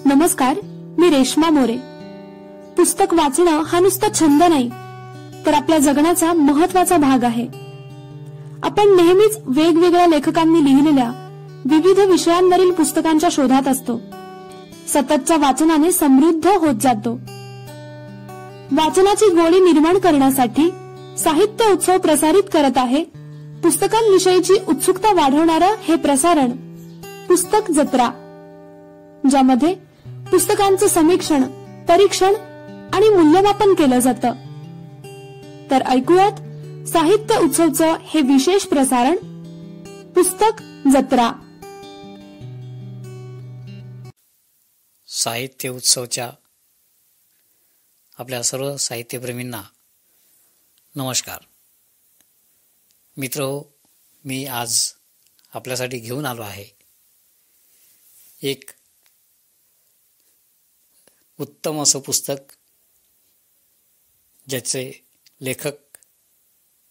नमस्कार, मी रेश्मा मोरे. पुस्तक वाचणं हा नुसता छंद नाही, तर आपल्या जगण्याचा महत्वाचा भाग आहे. आपण नेहमीच वेगवेगळ्या लेखकांनी लिहिलेल्या विविध विषयांवरील पुस्तकांच्या शोधात असतो. सततच्या वाचनाने समृद्ध होत जातो. वाचनाची गोडी निर्माण करण्यासाठी साहित्य उत्सव प्रसारित करत आहे पुस्तकांविषयीची उत्सुकता वाढवणारं हे प्रसारण पुस्तक जत्रा, ज्यामध्ये पुस्तकांचं समीक्षण, परीक्षण आणि मूल्यमापन केलं जातं. तर ऐकूयात साहित्य उत्सवचं हे विशेष प्रसारण पुस्तक जत्रा. साहित्य उत्सवच्या आपल्या सर्व साहित्यप्रेमींना नमस्कार. मित्रहो, मी आज आपल्यासाठी घेऊन आलो आहे एक उत्तम असं पुस्तक, ज्याचे लेखक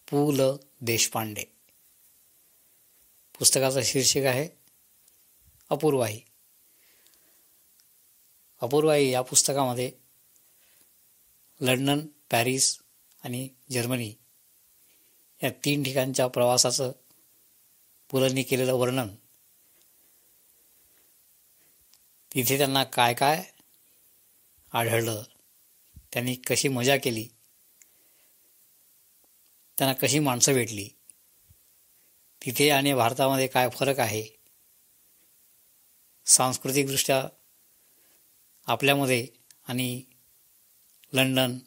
पु. ल. देशपांडे. पुस्तकाचं शीर्षक आहे अपूर्वाई. अपूर्वाई या पुस्तकामध्ये लंडन, पॅरिस आणि जर्मनी या 3 ठिकाणच्या प्रवासाचं पुलंनी केलेलं वर्णन, तिथे त्यांना काय काय आढळलं, त्यांनी कशी मजा केली, त्यांना कशी माणसं भेटली, तिथे आणि भारतामध्ये काय फरक आहे, सांस्कृतिकदृष्ट्या आपल्यामध्ये आणि लंडन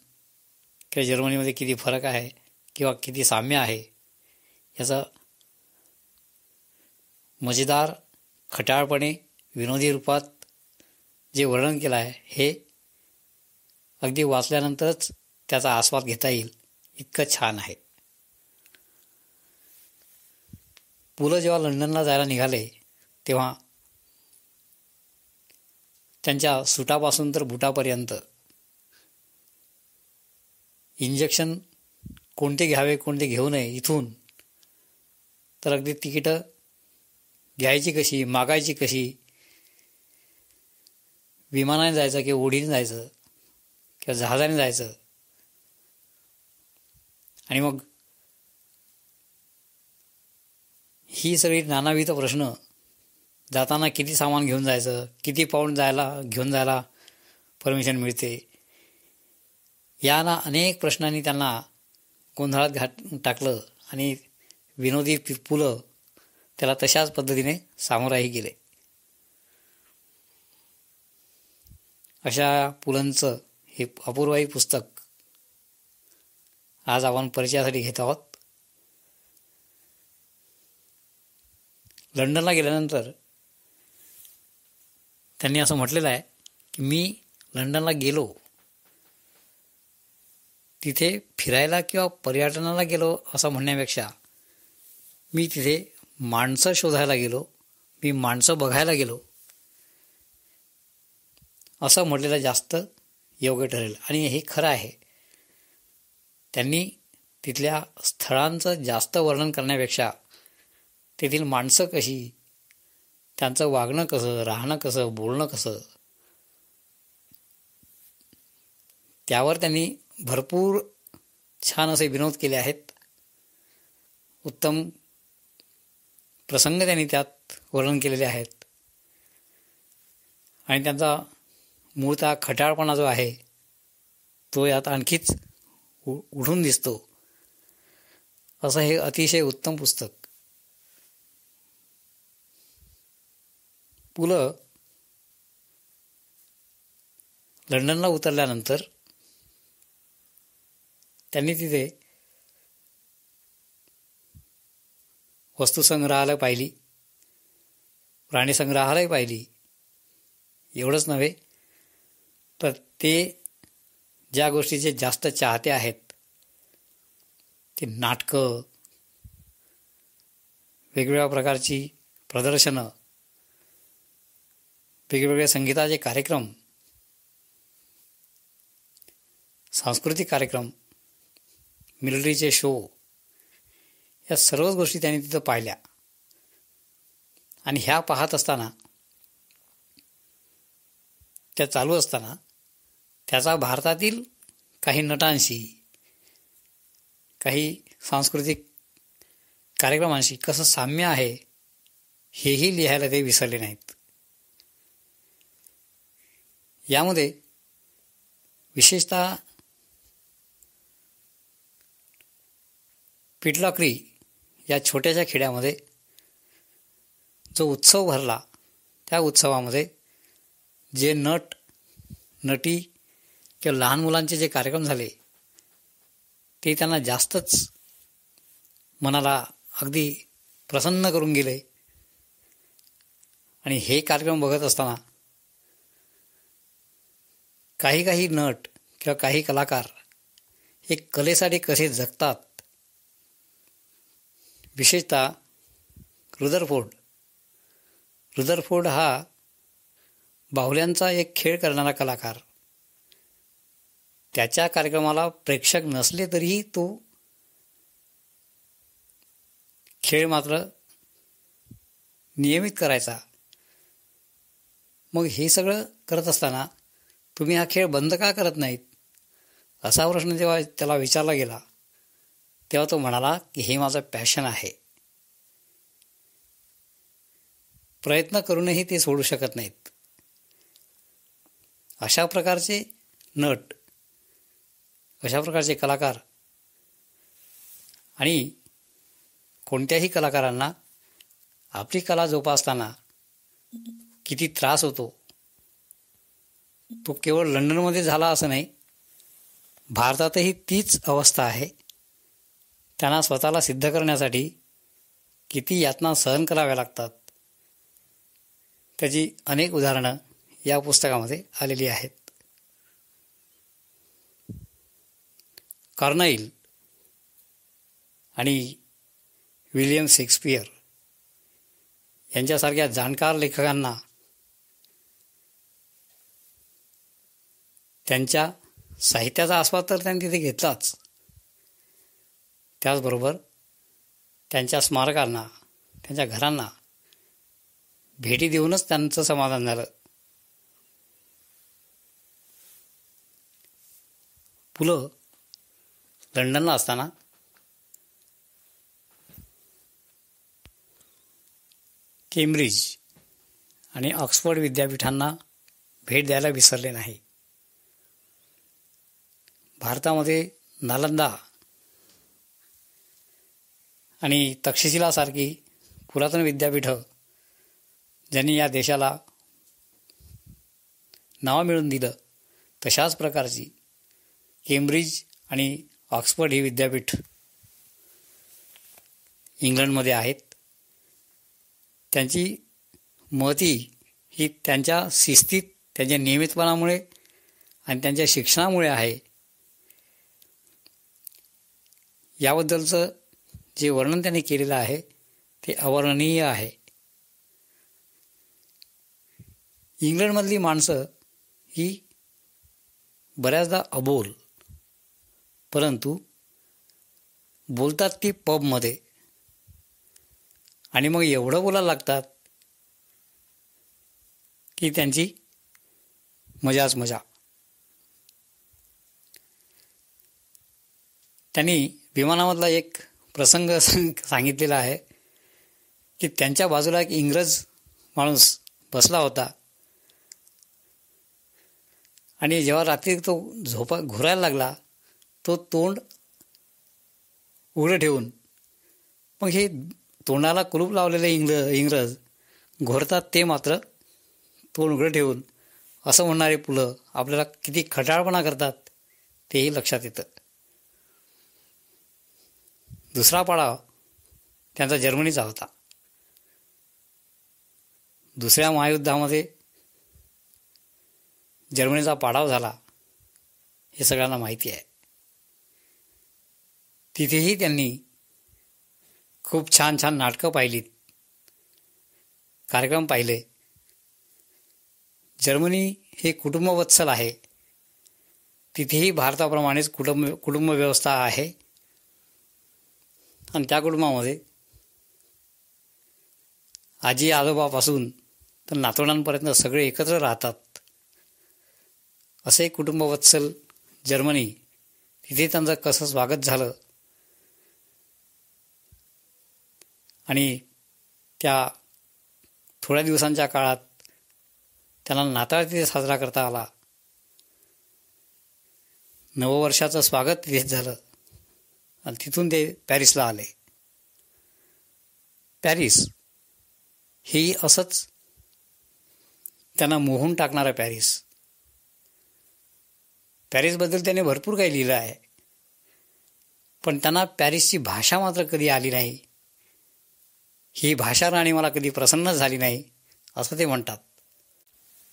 किंवा जर्मनीमध्ये किती फरक आहे किंवा किती साम्य आहे, याचं मजेदार, खट्याळपणे विनोदी रूपात जे वर्णन केलं आहे, हे अगदी वाचल्यानंतरच त्याचा आस्वाद घेता येईल इतकं छान आहे. पु ल जेव्हा लंडनला जायला निघाले, तेव्हा त्यांच्या सुटापासून तर बुटापर्यंत इंजेक्शन कोणते घ्यावे कोणते घेऊ नये, इथून तर अगदी तिकीटं घ्यायची कशी, मागायची कशी, विमानाने जायचं किंवा ओढीने जायचं किंवा जहाजाने जायचं, आणि मग ही सगळी नानाविध प्रश्न, जाताना किती सामान घेऊन जायचं, किती पाऊंड घेऊन जायला परमिशन मिळते, या ना अनेक प्रश्नांनी त्यांना गोंधळात टाकलं आणि विनोदी पु ल त्याला तशाच पद्धतीने सामोराही गेले. अशा पुलंचं हे अपूर्वाई पुस्तक आज आपण परिचयासाठी घेत आहोत. लंडनला गेल्यानंतर त्यांनी असं म्हटलेलं आहे की मी लंडनला गेलो, तिथे फिरायला किंवा पर्यटनाला गेलो असं म्हणण्यापेक्षा मी तिथे माणसं शोधायला गेलो, मी माणसं बघायला गेलो, असं म्हटलेलं जास्त योग्य ठरेल. आणि हे खरं आहे. त्यांनी तिथल्या स्थळांचं जास्त वर्णन करण्यापेक्षा तेथील माणसं कशी, त्यांचं वागणं कसं, राहणं कसं, बोलणं कसं, त्यावर त्यांनी भरपूर छान असे विनोद केले आहेत. उत्तम प्रसंग त्यांनी त्यात वर्णन केलेले आहेत. आणि त्यांचा मूळतः खट्याळपणा जो आहे, तो यात आणखीच उठून दिसतो. असं हे अतिशय उत्तम पुस्तक. पु ल लंडनला उतरल्यानंतर त्यांनी तिथे वस्तुसंग्रहालय पाहिली, प्राणीसंग्रहालय पाहिली. एवढंच नव्हे, तर ते ज्या गोष्टीचे जास्त चाहते आहेत, ते नाटकं, वेगवेगळ्या प्रकारची प्रदर्शनं, वेगवेगळे संगीताचे कार्यक्रम, सांस्कृतिक कार्यक्रम, मिलिटरीचे शो, या सर्वच गोष्टी त्यांनी तिथं पाहिल्या. आणि ह्या पाहत असताना त्या चालू असताना त्याचा भारतातील काही नटांशी, काही सांस्कृतिक कार्यक्रमांशी कसं साम्य आहे हेही लिहायला ते विसरले नाहीत. यामध्ये विशेषतः पिटलॉक्री या छोट्याशा खेड्यामध्ये जो उत्सव भरला, त्या उत्सवामध्ये जे नट नटी किंवा लहान मुलांचे जे कार्यक्रम झाले ते त्यांना जास्तच मनाला अगदी प्रसन्न करून गेले. आणि हे कार्यक्रम बघत असताना काही नट किंवा काही कलाकार हे कलेसाठी कसे जगतात, विशेषतः रुदरफोर्ड हा बाहुल्यांचा एक खेळ करणारा कलाकार. त्याच्या कार्यक्रमाला प्रेक्षक नसले तरीही तो खेळ मात्र नियमित करायचा. मग हे सगळं करत असताना तुम्ही हा खेळ बंद का करत नाहीत, असा प्रश्न जेव्हा त्याला विचारला गेला तेव्हा तो म्हणाला की हे माझं पॅशन आहे. प्रयत्न करूनही ते सोडू शकत नाहीत. अशा प्रकारचे नट, अशा प्रकारचे कलाकार आणि कोणत्याही कलाकारांना आपली कला जोपासताना किती त्रास होतो तो केवळ लंडनमध्ये झाला असं नाही, भारतातही तीच अवस्था आहे. त्यांना स्वतःला सिद्ध करण्यासाठी किती यातना सहन कराव्या लागतात त्याची अनेक उदाहरणं या पुस्तकामध्ये आलेली आहेत. कार्नाईल आणि विलियम शेक्सपियर यांच्यासारख्या जाणकार लेखकांना त्यांच्या साहित्याचा आस्वाद तर त्यांनी तिथे घेतलाच, त्याचबरोबर त्यांच्या स्मारकांना, त्यांच्या घरांना भेटी देऊनच त्यांचं समाधान झालं. पुलं लंडनला असताना केम्ब्रिज आणि ऑक्सफर्ड विद्यापीठांना भेट द्यायला विसरले नाही. भारतामध्ये नालंदा आणि तक्षशिलासारखी पुरातन विद्यापीठं ज्यांनी या देशाला नाव मिळवून दिलं, तशाच प्रकारची केम्ब्रिज आणि ऑक्सफर्ड ही विद्यापीठ इंग्लंडमध्ये आहेत. त्यांची महती ही त्यांच्या शिस्तीत, त्यांच्या नियमितपणामुळे आणि त्यांच्या शिक्षणामुळे आहे. याबद्दलचं जे वर्णन त्यांनी केलेलं आहे ते अवर्णनीय आहे. इंग्लंडमधली माणसं ही बऱ्याचदा अबोल, परंतु बोलतात ती पबमध्ये आणि मग एवढं बोलायला लागतात की त्यांची मजाच मजा. त्यांनी विमानामधला एक प्रसंग सांगितलेला आहे की त्यांच्या बाजूला एक इंग्रज माणूस बसला होता आणि जेव्हा रात्री तो घोरायला लागला तो तोंड उघडं ठेवून, मग हे तोंडाला कुलूप लावलेले इंग्रज घोरतात ते मात्र तोंड उघडं ठेवून, असं म्हणणारे पुलं आपल्याला किती खटाळपणा करतात तेही लक्षात येतं. दुसरा पाडाव त्यांचा जर्मनीचा होता. दुसऱ्या महायुद्धामध्ये जर्मनीचा पाडाव झाला हे सगळ्यांना माहिती आहे. तिथेही त्यांनी खूप छान छान नाटकं पाहिलीत, कार्यक्रम पाहिले. जर्मनी हे कुटुंबवत्सल आहे. तिथेही भारताप्रमाणेच कुटुंब व्यवस्था आहे आणि त्या कुटुंबामध्ये आजी आजोबापासून तर नातवंडांपर्यंत सगळे एकत्र राहतात. असे कुटुंबवत्सल जर्मनी, तिथे त्यांचं कसं स्वागत झालं आणि त्या थोड्या दिवसांच्या काळात त्यांना नाताळ तिथे साजरा करता आला. नववर्षाचं स्वागत तिथेच झालं आणि तिथून ते पॅरिसला आले. पॅरिस ही असंच त्यांना मोहून टाकणारं पॅरिसबद्दल त्याने भरपूर काही लिहिलं आहे, पण त्यांना पॅरिसची भाषा मात्र कधी आली नाही. ही भाषा राणी मला कधी प्रसन्न झाली नाही असं ते म्हणतात.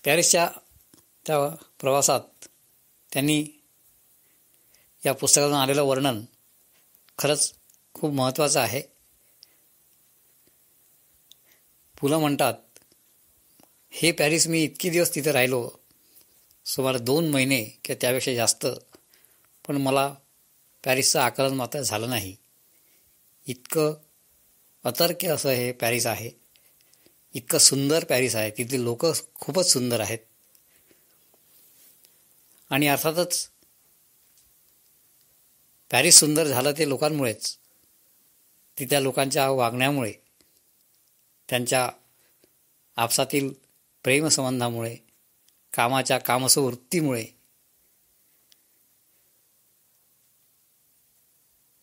पॅरिसच्या त्या प्रवासात त्यांनी या पुस्तकातून आलेलं वर्णन खरंच खूप महत्त्वाचं आहे. पुलं म्हणतात, हे पॅरिस, मी इतके दिवस तिथे राहिलो, सुमारे 2 महिने किंवा त्यापेक्षा जास्त, पण मला पॅरिसचं आकलन मात्र झालं नाही. इतकं अतर्क्य असं हे पॅरिस आहे, इतकं सुंदर पॅरिस आहे, तिथली लोक खूपच सुंदर आहेत. आणि अर्थातच पॅरिस सुंदर झालं ते लोकांमुळेच, तिथल्या लोकांच्या वागण्यामुळे, त्यांच्या आपसातील प्रेमसंबंधामुळे, कामाच्या कामसो वृत्तीमुळे.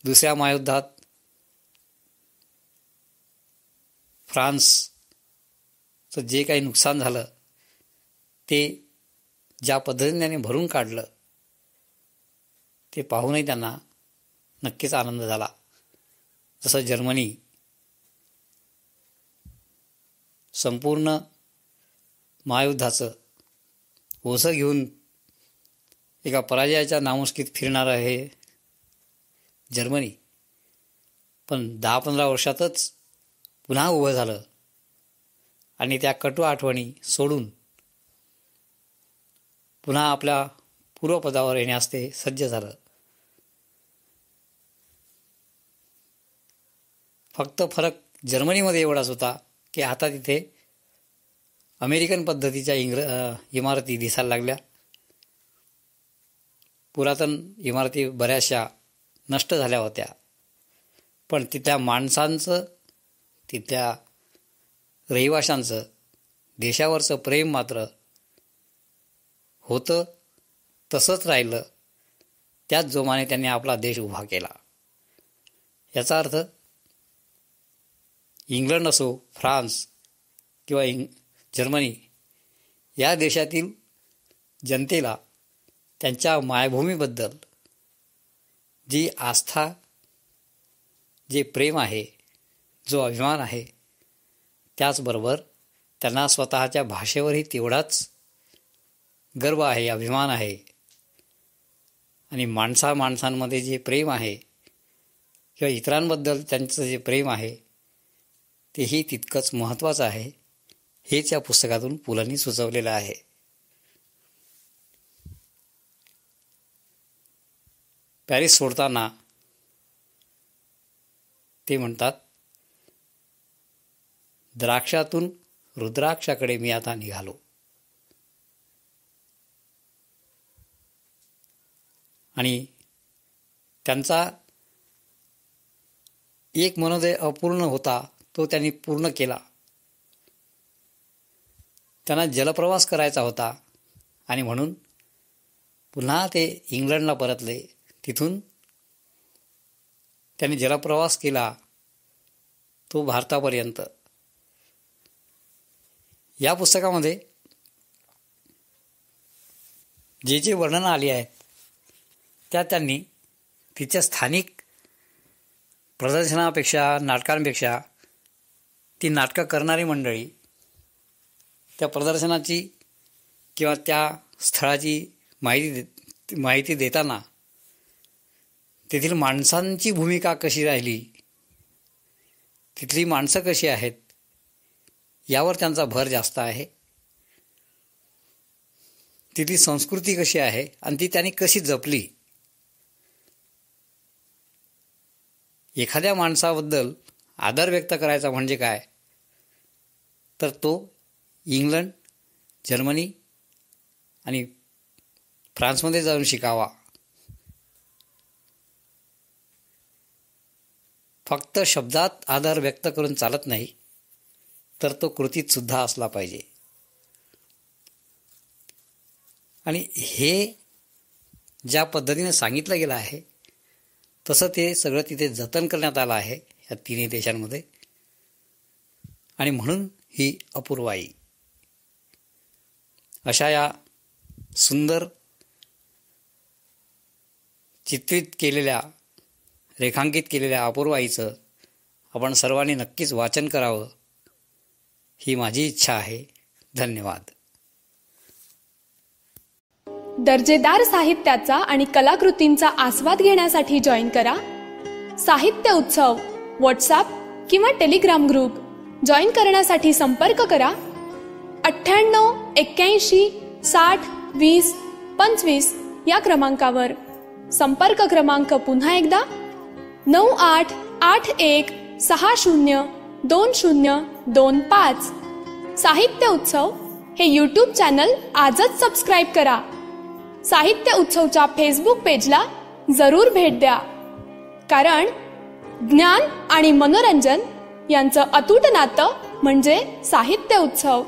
दुसऱ्या महायुद्धात फ्रान्सचं जे काही नुकसान झालं ते ज्या पद्धतीने त्याने भरून काढलं ते पाहूनही त्यांना नक्कीच आनंद झाला. जसं जर्मनी संपूर्ण महायुद्धाचं ओझं घेऊन एका पराजयाच्या नामुष्कीत फिरणारं हे जर्मनी, पण 10-15 वर्षातच पुन्हा उभं झालं आणि त्या कटू आठवणी सोडून पुन्हा आपल्या पूर्वपदावर येण्यास ते सज्ज झालं. फक्त फरक जर्मनीमध्ये एवढाच होता की आता तिथे अमेरिकन पद्धतीच्या इमारती दिसायला लागल्या. पुरातन इमारती बऱ्याचशा नष्ट झाल्या होत्या, पण तिथल्या माणसांचं, तिथल्या रहिवाशांचं, देशावरचं प्रेम मात्र होतं, तसंच राहिलं. त्याच जोमाने त्यांनी आपला देश उभा केला. याचा अर्थ इंग्लंड असो, फ्रान्स किंवा जर्मनी, या देशातील जनतेला त्यांच्या मायभूमीबद्दल जी आस्था, जे प्रेम आहे, जो अभिमान आहे, त्याचबरोबर त्यांना स्वतःच्या भाषेवरही तेवढाच गर्व आहे, अभिमान आहे. आणि माणसांमध्ये जे प्रेम आहे किंवा इतरांबद्दल त्यांचं जे प्रेम आहे तेही तितकंच महत्त्वाचं आहे. हेच या पुस्तकातून पुलंनी सुचवलेलं आहे. पॅरिस सोडताना ते म्हणतात, द्राक्षातून रुद्राक्षाकडे मी आता निघालो. आणि त्यांचा एक मनोदय अपूर्ण होता तो त्यांनी पूर्ण केला. त्यांना जलप्रवास करायचा होता आणि म्हणून पुन्हा ते इंग्लंडला परतले. तिथून त्यांनी जलप्रवास केला तो भारतापर्यंत. या पुस्तकामध्ये जे जे वर्णनं आली आहेत त्यांनी तिच्या स्थानिक प्रदर्शनापेक्षा, नाटकांपेक्षा ती नाटकं करणारी मंडळी त्या प्रदर्शनाची किंवा त्या स्थळाची माहिती देताना तेथील माणसांची भूमिका कशी राहिली, तिथली माणसं कशी आहेत, यावर त्यांचा भर जास्त आहे. तिथली संस्कृती कशी आहे आणि ती त्यांनी कशी जपली. एखाद्या माणसाबद्दल आदर व्यक्त करायचा म्हणजे काय, तर तो इंग्लंड, जर्मनी आणि फ्रान्समध्ये जाऊन शिकावा. फक्त शब्दात आदर व्यक्त करून चालत नाही, तर तो कृतीत सुद्धा असला पाहिजे. आणि हे ज्या पद्धतीने सांगितलं गेलं आहे तसं ते सगळं तिथे जतन करण्यात आलं आहे या तिन्ही देशांमध्ये. आणि म्हणून ही अपूर्वाई. अशा या सुंदर चित्रित केलेल्या, रेखांकित केलेल्या अपूर्वाईचं आपण सर्वांनी नक्कीच वाचन करावं ही माझी इच्छा आहे. धन्यवाद. दर्जेदार साहित्याचा आणि कलाकृतींचा आस्वाद घेण्यासाठी जॉईन करा साहित्य उत्सव व्हॉट्सॲप किंवा टेलिग्राम ग्रुप. जॉईन करण्यासाठी संपर्क करा 98 81 60 20 25 या क्रमांकावर. संपर्क क्रमांक पुन्हा एकदा 9881 60 2025. साहित्य उत्सव हे यूट्यूब चॅनल आजच सबस्क्राईब करा. साहित्य उत्सवच्या फेसबुक पेजला जरूर भेट द्या, कारण ज्ञान आणि मनोरंजन यांचं अतूट नातं म्हणजे साहित्य उत्सव.